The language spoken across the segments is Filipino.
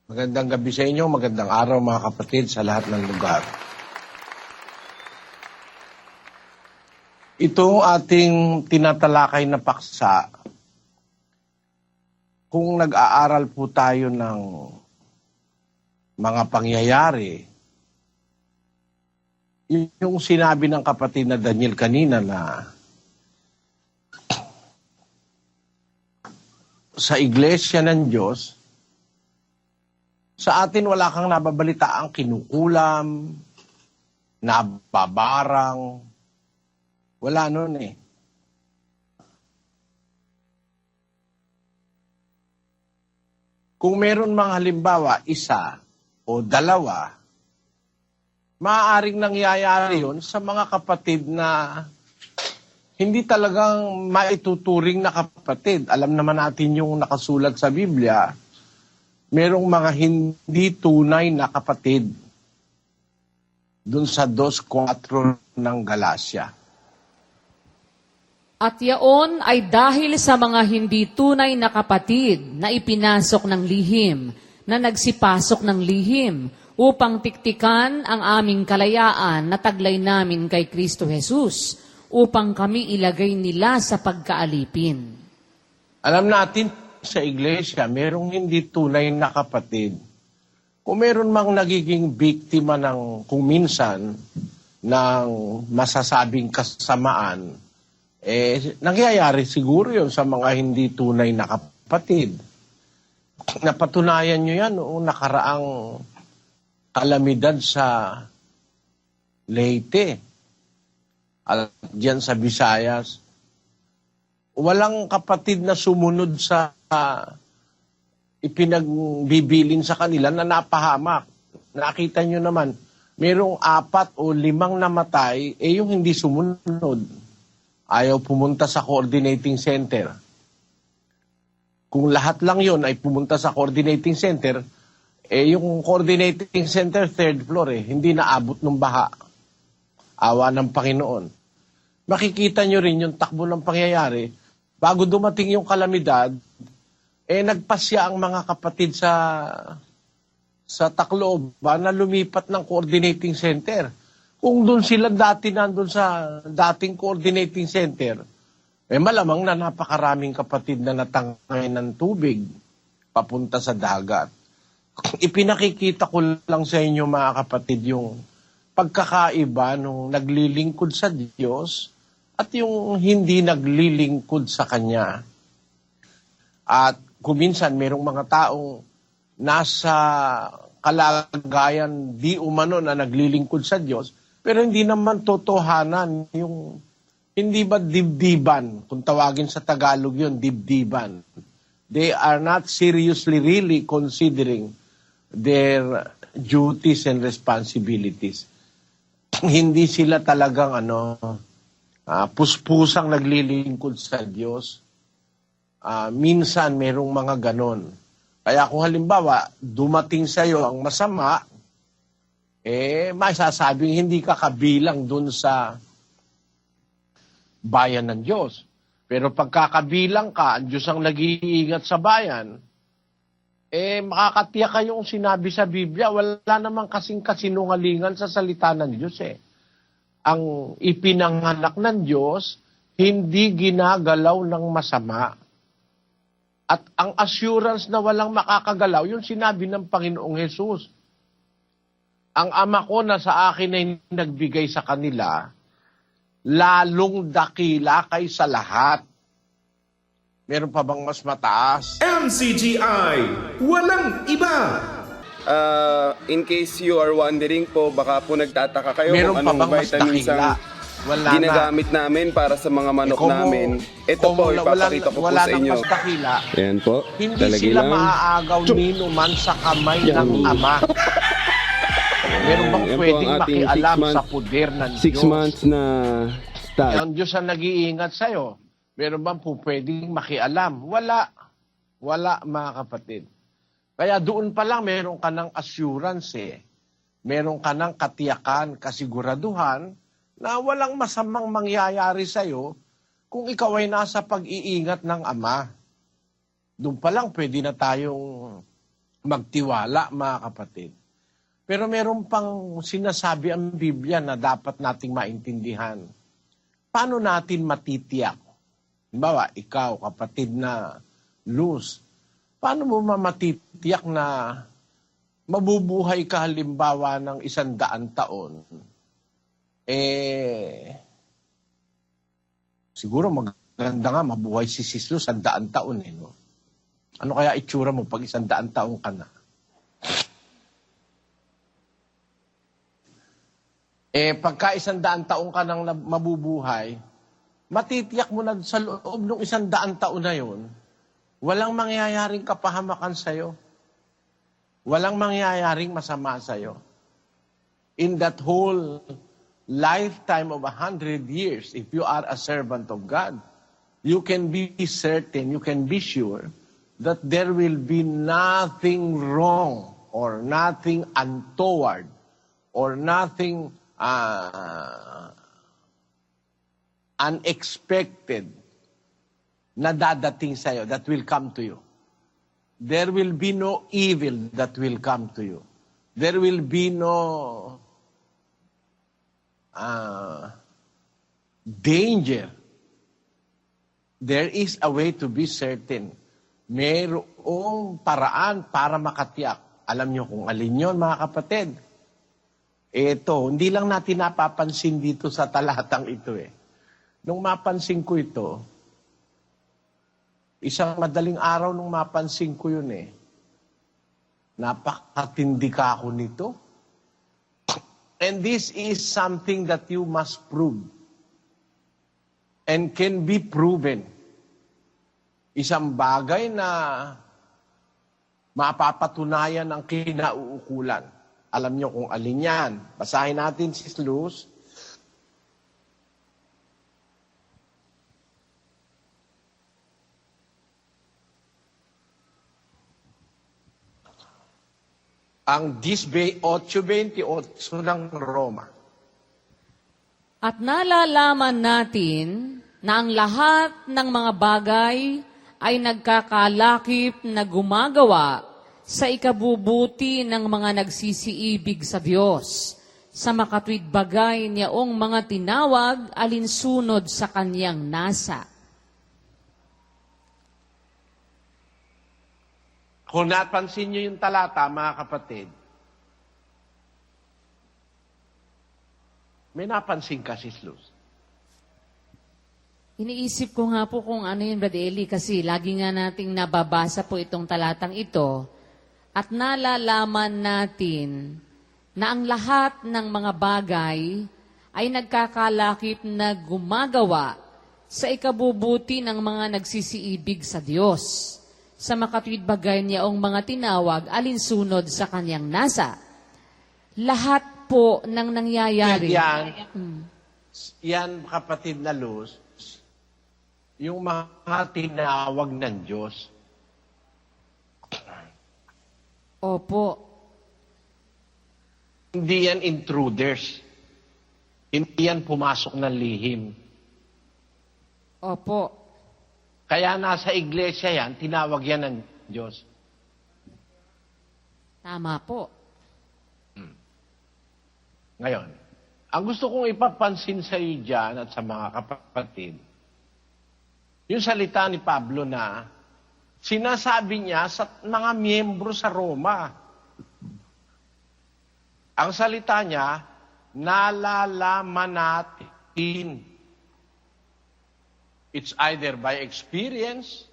Magandang gabi sa inyo, magandang araw mga kapatid sa lahat ng lugar. Ito ating tinatalakay na paksa. Kung nag-aaral po tayo ng mga pangyayari, yung sinabi ng kapatid na Daniel kanina na sa iglesia ng Diyos, sa atin wala kang nababalitaang kinukulam, nababarang, wala nun eh. Kung meron mga halimbawa, isa o dalawa, maaaring nangyayari yun sa mga kapatid na hindi talagang maituturing na kapatid. Alam naman natin yung nakasulat sa Biblia, merong mga hindi tunay na kapatid dun sa 2:4 ng Galacia. At yaon ay dahil sa mga hindi tunay na kapatid na ipinasok ng lihim, na nagsipasok ng lihim, upang tiktikan ang aming kalayaan na taglay namin kay Kristo Jesus, upang kami ilagay nila sa pagkaalipin. Alam natin sa iglesia, merong hindi tunay na kapatid. Kung meron mang nagiging biktima ng kung minsan ng masasabing kasamaan, nangyayari siguro yun sa mga hindi tunay na kapatid. Napatunayan nyo yan noong nakaraang kalamidad sa Leyte at diyan sa Visayas. Walang kapatid na sumunod sa ipinagbibilin sa kanila na napahamak. Nakita nyo naman, merong 4 o 5 namatay, yung hindi sumunod. Ayaw pumunta sa coordinating center. Kung lahat lang yon ay pumunta sa coordinating center, yung coordinating center, 3rd floor, hindi naabot ng baha. Awa ng Panginoon. Makikita nyo rin yung takbo ng pangyayari. Bago dumating yung kalamidad, nagpasya ang mga kapatid sa Tacloban na lumipat ng coordinating center. Kung doon sila dati nandun sa dating coordinating center, malamang na napakaraming kapatid na natangay ng tubig papunta sa dagat. Ipinakikita ko lang sa inyo mga kapatid yung pagkakaiba nung naglilingkod sa Diyos at yung hindi naglilingkod sa Kanya. At kuminsan merong mga taong nasa kalagayan di umano na naglilingkod sa Diyos, pero hindi naman totohanan yung, hindi ba dibdiban? Kung tawagin sa Tagalog yun, dibdiban. They are not seriously really considering their duties and responsibilities. Hindi sila talagang puspusang naglilingkod sa Diyos. Minsan merong mga ganon. Kaya kung halimbawa, dumating sa iyo ang masama, masasabing hindi ka kabilang dun sa bayan ng Diyos. Pero pagkakabilang ka, ang Diyos ang nag-iingat sa bayan, makakatiyak kayong sinabi sa Biblia, wala namang kasing kasinungalingan sa salita ng Diyos Ang ipinanganak ng Diyos, hindi ginagalaw ng masama. At ang assurance na walang makakagalaw, yung sinabi ng Panginoong Hesus. Ang Ama ko na sa akin ay nagbigay sa kanila, lalong dakila kaysa lahat. Meron pa bang mas mataas? MCGI, walang iba! In case you are wondering po, baka po nagtataka kayo Meron kung pa anong bang mas vitamins dakila? ang Wala ginagamit namin para sa mga manok namin. Ito po, ipapakita ko po wala sa nang inyo. mas dakila. Ayan po, Hindi talagay sila lang. maaagaw nino man sa kamay ng Ama. Meron bang Yan po pwedeng ang ating makialam 6 months, sa poder ng 6 Diyos? months na stock. Ang Diyos ang nag-iingat sa'yo. Meron bang po pwedeng makialam? Wala. Wala, mga kapatid. Kaya doon pa lang meron ka ng assurance Meron ka ng katiyakan, kasiguraduhan na walang masamang mangyayari sa'yo kung ikaw ay nasa pag-iingat ng Ama. Doon pa lang pwede na tayong magtiwala, mga kapatid. Pero meron pang sinasabi ang Biblia na dapat nating maintindihan. Paano natin matitiyak? Halimbawa, ikaw, kapatid na Luz, paano mo matitiyak na mabubuhay ka halimbawa ng 100 taon? Siguro maganda nga mabuhay si Sis Luz 100 taon. No? Ano kaya itsura mo pag 100 taon ka na? Pagka 100 taon ka nang mabubuhay, matitiyak mo na sa loob ng 100 taon na yun, walang mangyayaring kapahamakan sa'yo. Walang mangyayaring masama sa'yo. In that whole lifetime of 100 years, if you are a servant of God, you can be certain, you can be sure that there will be nothing wrong or nothing untoward or nothing unexpected na dadating sa'yo, that will come to you. There will be no evil that will come to you. There will be no danger. There is a way to be certain. Mayroong paraan para makatiyak. Alam nyo kung alin yun, mga kapatid. Ito, hindi lang natin napapansin dito sa talatang ito Nung mapansin ko ito, isang madaling araw nung mapansin ko yun napakatindi ka ako nito. And this is something that you must prove and can be proven. Isang bagay na mapapatunayan ang kinauukulan. Alam nyo kung alin yan. Basahin natin, Sis Luz. Ang 8:28 ng Roma. At nalalaman natin na ang lahat ng mga bagay ay nagkakalakip na gumagawa sa ikabubuti ng mga nagsisiibig sa Diyos, sa makatwid bagay niyaong mga tinawag alinsunod sa Kanyang nasa. Kung napansin nyo yung talata, mga kapatid, may napansin ka, Sis Luz? Iniisip ko nga po kung ano yun, Brad Eli, kasi lagi nga nating nababasa po itong talatang ito at nalalaman natin na ang lahat ng mga bagay ay nagkakalakip na gumagawa sa ikabubuti ng mga nagsisiibig sa Diyos, sa makatwid bagay niyaong mga tinawag alinsunod sa Kanyang nasa. Lahat po ng nangyayari. Yan, kapatid na Luz, yung mga tinawag ng Diyos. Opo. Hindi yan intruders. Hindi yan pumasok ng lihim. Opo. Kaya nasa iglesia yan, tinawag yan ng Diyos. Tama po. Ngayon, ang gusto kong ipapansin sa iyo dyan at sa mga kapatid, yung salita ni Pablo na sinasabi niya sa mga miyembro sa Roma. Ang salita niya, nalalaman natin. It's either by experience,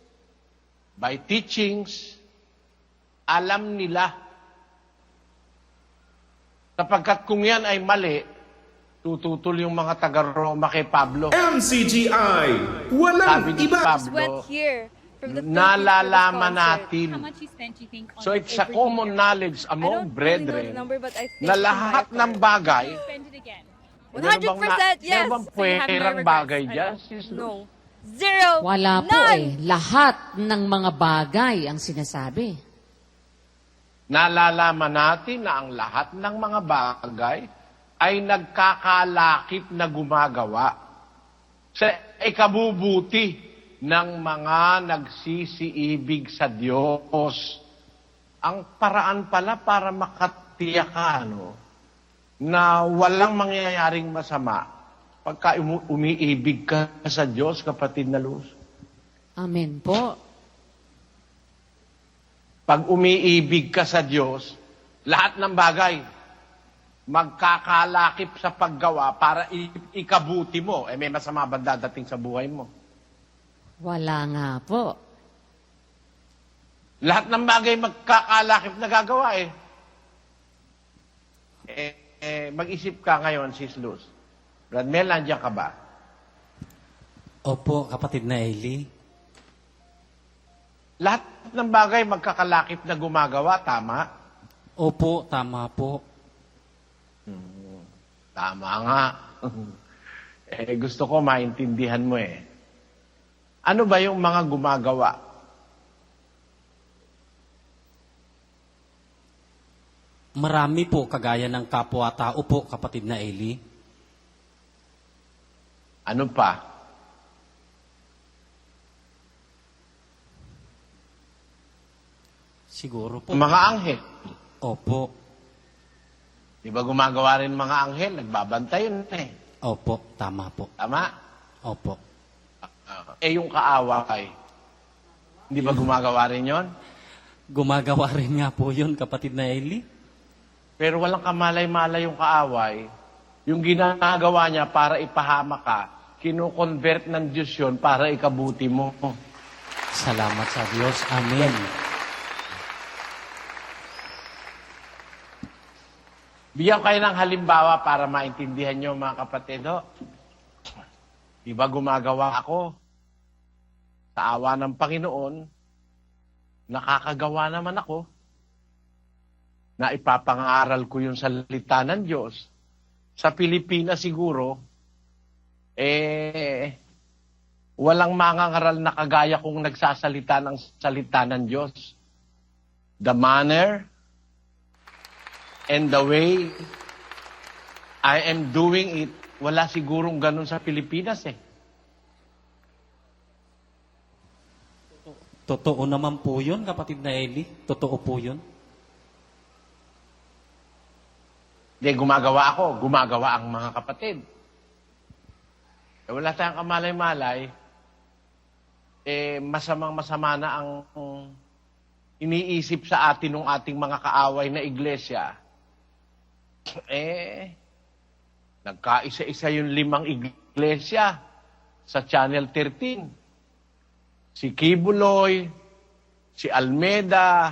by teachings, alam nila. Sapagkat kung yan ay mali, tututol yung mga taga-Roma kay Pablo. MCGI, Sabi walang ni iba. Pablo, Went here from the nalalaman Philippines natin. How much you spent, you think, on So it's a everything common here? knowledge I don't among really know the brethren number, but I think na from lahat my ng part. bagay, Spend it again. 100% yes. Meron bang So you have my pwerang regards. bagay I dyan, know. Sis Luz? No. Zero. Wala po None. Lahat ng mga bagay ang sinasabi. Nalalaman natin na ang lahat ng mga bagay ay nagkakalakip na gumagawa sa ikabubuti ng mga nagsisiibig sa Diyos. ang paraan pala para makatiyak ka, na walang mangyayaring masama pagka umiibig ka sa Diyos, kapatid na Luz. Amen po. Pag umiibig ka sa Diyos, lahat ng bagay magkakalakip sa paggawa para ikabuti mo. May masama ba dadating sa buhay mo? Wala nga po. Lahat ng bagay magkakalakip na gagawa mag-isip ka ngayon, Sis Luz. Radmel, nandiyan ka ba? Opo, kapatid na Eli. Lahat ng bagay magkakalakip na gumagawa, tama? Opo, tama po. Tama nga. Gusto ko maintindihan mo Ano ba yung mga gumagawa? Marami po kagaya ng kapwa-tao po, kapatid na Eli. Ano pa? Siguro po. Mga anghel. Opo. Di ba gumagawa rin mga anghel? Nagbabantay yun Opo, tama po. Tama? Opo. Yung kaaway. Hindi ba gumagawa rin yon? Gumagawa rin nga po yun, kapatid na Eli. Pero walang kamalay-malay yung kaaway. Yung ginagawa niya para ipahama ka, kino-convert ng Diyos yun para ikabuti mo. Salamat sa Diyos. Amen. Bigyan kayo ng halimbawa para maintindihan nyo, mga kapatid. Di ba gumagawa ako? Sa awa ng Panginoon, nakakagawa naman ako na ipapangaral ko yung salita ng Diyos. Sa Pilipinas siguro, walang mangangaral na kagaya kung nagsasalita ng salita ng Diyos. The manner and the way I am doing it, wala sigurong ganun sa Pilipinas Totoo naman po yun, kapatid na Eli. Totoo po yun. Hindi, gumagawa ako. Gumagawa ang mga kapatid. Wala tayong kamalay-malay. Masamang-masama na ang iniisip sa atin ng ating mga kaaway na iglesia. Nagkaisa-isa yung 5 iglesia sa Channel 13. Si Kibuloy, si Almeda,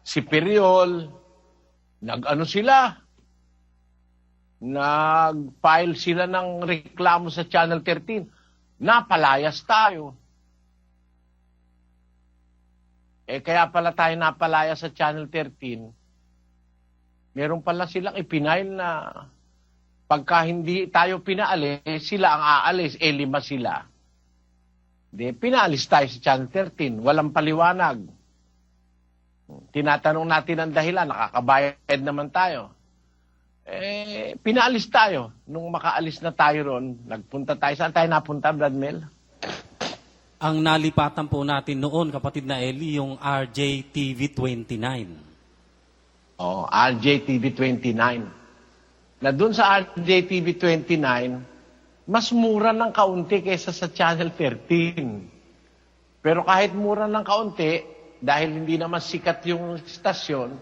si Periol, nag-file sila ng reklamo sa Channel 13. Napalayas tayo. Kaya pala tayo napalayas sa Channel 13. Meron pala silang ipinail na pagka hindi tayo pinaalis, sila ang aalis, 5 sila. Pinaalis tayo sa Channel 13. Walang paliwanag. Tinatanong natin ang dahilan, nakakabayad naman tayo. Pinaalis tayo. Nung makaalis na tayo ron, nagpunta tayo. Saan tayo napunta, Brad Mel? Ang nalipatan po natin noon, kapatid na Eli, yung RJTV 29. RJTV 29. Na dun sa RJTV 29, mas mura ng kaunti kaysa sa Channel 13. Pero kahit mura ng kaunti, dahil hindi naman sikat yung stasyon,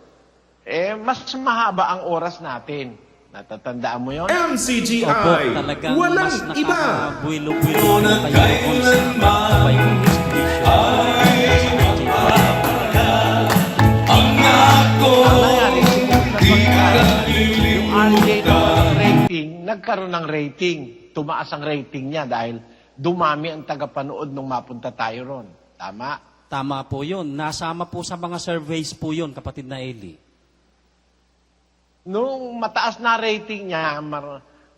mas mahaba ang oras natin. Natatandaan mo yun? MCGI, Opo, talagang mas walang iba. nakakabuilo-builo po kayo kung sabay kong Yung RJTV rating, nagkaroon ng rating. Tumaas ang rating niya dahil dumami ang tagapanood nung mapunta tayo ron. Tama? Tama po yun. Nasama po sa mga surveys po yun, kapatid na Eli. Nung mataas na rating niya,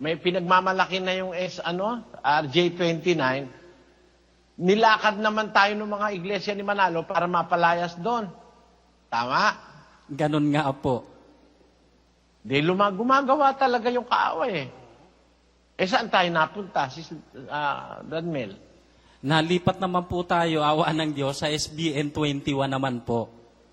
may pinagmamalaki na yung RJ29, nilakad naman tayo ng mga iglesia ni Manalo para mapalayas doon. Tama? Ganon nga po. Gumagawa talaga yung kaaway saan tayo napunta, Brad Mel? Nalipat naman po tayo, awa ng Diyos, sa SBN 21 naman po.